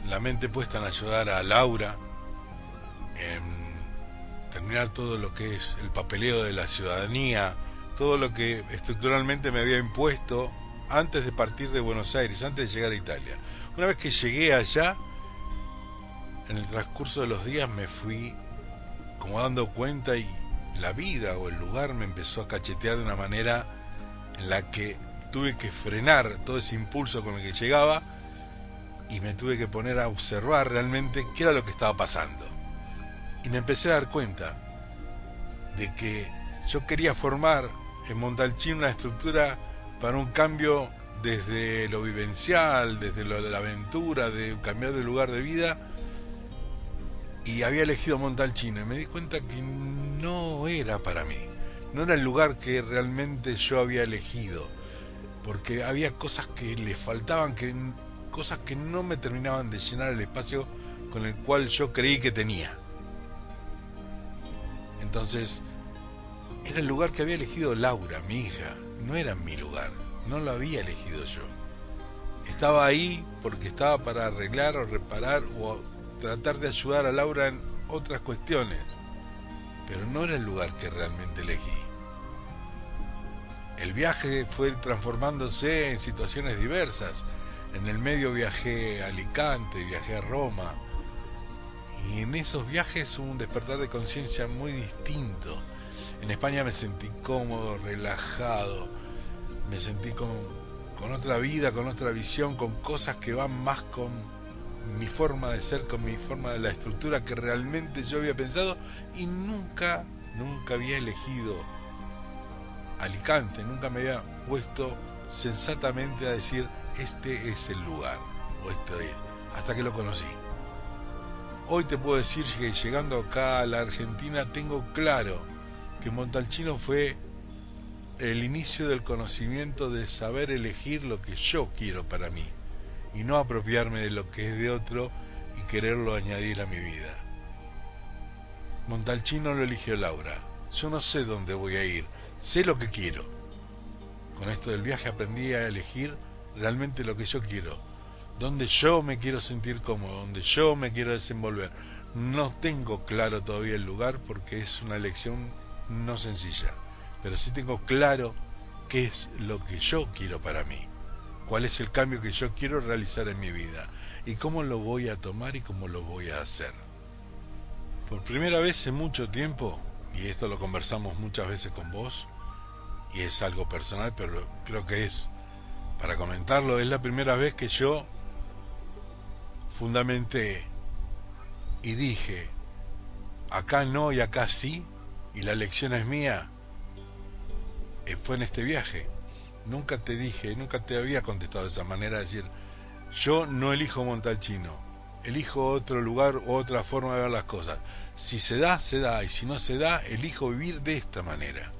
la mente puesta en ayudar a Laura, en terminar todo lo que es el papeleo de la ciudadanía, todo lo que estructuralmente me había impuesto antes de partir de Buenos Aires, antes de llegar a Italia. Una vez que llegué allá, en el transcurso de los días me fui como dando cuenta, y la vida o el lugar me empezó a cachetear de una manera en la que tuve que frenar todo ese impulso con el que llegaba y me tuve que poner a observar realmente qué era lo que estaba pasando. Y me empecé a dar cuenta de que yo quería formar en Montalcino una estructura para un cambio desde lo vivencial, desde lo de la aventura, de cambiar de lugar de vida, y había elegido Montalcino y me di cuenta que no era para mí, no era el lugar que realmente yo había elegido, porque había cosas que le faltaban, cosas que no me terminaban de llenar el espacio con el cual yo creí que tenía. Entonces era el lugar que había elegido Laura, mi hija, no era mi lugar, no lo había elegido yo. Estaba ahí porque estaba para arreglar o reparar o tratar de ayudar a Laura en otras cuestiones, pero no era el lugar que realmente elegí. El viaje fue transformándose en situaciones diversas. En el medio viajé a Alicante, viajé a Roma, y en esos viajes hubo un despertar de conciencia muy distinto. En España me sentí cómodo, relajado, me sentí con otra vida, con otra visión, con cosas que van más con mi forma de ser, con mi forma de la estructura que realmente yo había pensado, y nunca había elegido Alicante, nunca me había puesto sensatamente a decir este es el lugar, o esto es, hasta que lo conocí. Hoy te puedo decir que llegando acá a la Argentina tengo claro que Montalcino fue el inicio del conocimiento de saber elegir lo que yo quiero para mí y no apropiarme de lo que es de otro y quererlo añadir a mi vida. Montalcino lo eligió Laura. Yo no sé dónde voy a ir, sé lo que quiero. Con esto del viaje aprendí a elegir realmente lo que yo quiero, donde yo me quiero sentir cómodo, donde yo me quiero desenvolver. No tengo claro todavía el lugar porque es una elección no sencilla, pero sí tengo claro qué es lo que yo quiero para mí, cuál es el cambio que yo quiero realizar en mi vida y cómo lo voy a tomar y cómo lo voy a hacer. Por primera vez en mucho tiempo, y esto lo conversamos muchas veces con vos, y es algo personal, pero creo que es para comentarlo, es la primera vez que yo fundamenté y dije acá no y acá sí, y la elección es mía. Fue en este viaje. Nunca te dije, nunca te había contestado de esa manera, de decir yo no elijo Montalcino, elijo otro lugar o otra forma de ver las cosas. Si se da, se da, y si no se da, elijo vivir de esta manera.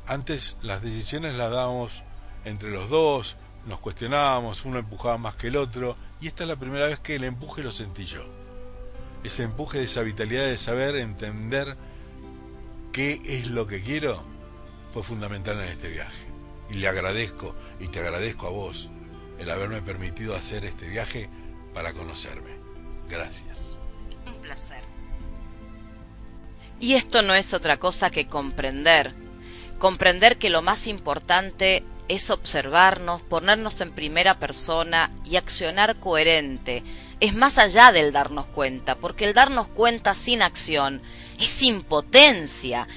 Antes las decisiones las dábamos entre los dos, nos cuestionábamos, uno empujaba más que el otro, y esta es la primera vez que el empuje lo sentí yo. Ese empuje de esa vitalidad de saber, entender qué es lo que quiero, fue fundamental en este viaje. Y le agradezco, y te agradezco a vos, el haberme permitido hacer este viaje para conocerme. Gracias. Un placer. Y esto no es otra cosa que comprender que lo más importante es observarnos, ponernos en primera persona y accionar coherente. Es más allá del darnos cuenta, porque el darnos cuenta sin acción es impotencia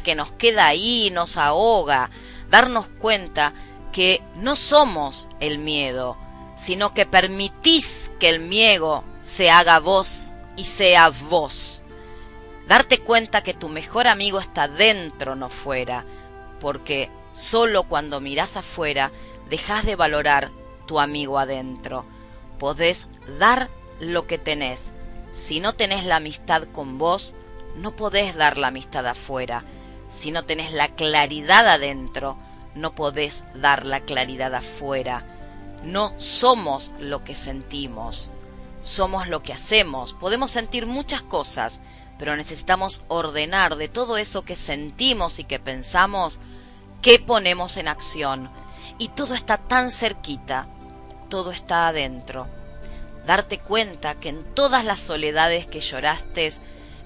que nos queda ahí, nos ahoga. Darnos cuenta que no somos el miedo, sino que permitís que el miedo se haga vos y sea vos. Darte cuenta que tu mejor amigo está dentro, no fuera, porque solo cuando mirás afuera dejás de valorar tu amigo adentro. Podés dar lo que tenés. Si no tenés la amistad con vos, no podés dar la amistad afuera. Si no tenés la claridad adentro, no podés dar la claridad afuera. No somos lo que sentimos, somos lo que hacemos. Podemos sentir muchas cosas, pero necesitamos ordenar de todo eso que sentimos y que pensamos, qué ponemos en acción. Y todo está tan cerquita, todo está adentro. darte cuenta que en todas las soledades que lloraste,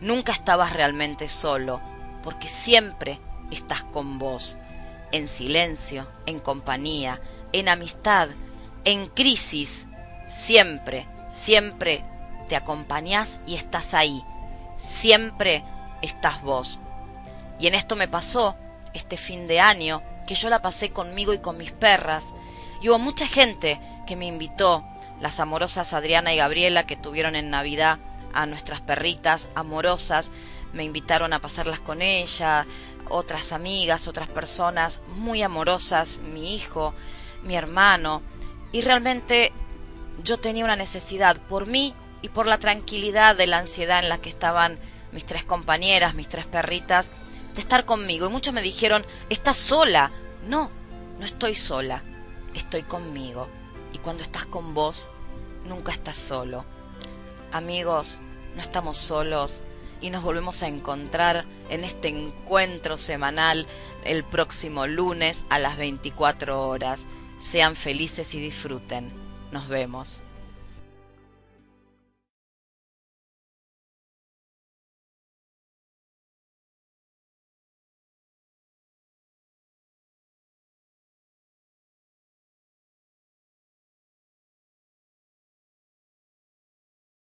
nunca estabas realmente solo, porque siempre estás con vos, en silencio, en compañía, en amistad, en crisis, siempre, siempre te acompañás y estás ahí, siempre estás vos. Y en esto me pasó este fin de año, que yo la pasé conmigo y con mis perras, y hubo mucha gente que me invitó, las amorosas Adriana y Gabriela, que tuvieron en Navidad a nuestras perritas amorosas, me invitaron a pasarlas con ella, otras amigas, otras personas muy amorosas, mi hijo, mi hermano, y realmente yo tenía una necesidad por mí y por la tranquilidad de la ansiedad en la que estaban mis 3 compañeras, mis 3 perritas, de estar conmigo. Y muchos me dijeron, ¿estás sola? No, no estoy sola, estoy conmigo. Y cuando estás con vos, nunca estás solo. Amigos, no estamos solos y nos volvemos a encontrar en este encuentro semanal el próximo lunes a las 24 horas. Sean felices y disfruten. Nos vemos.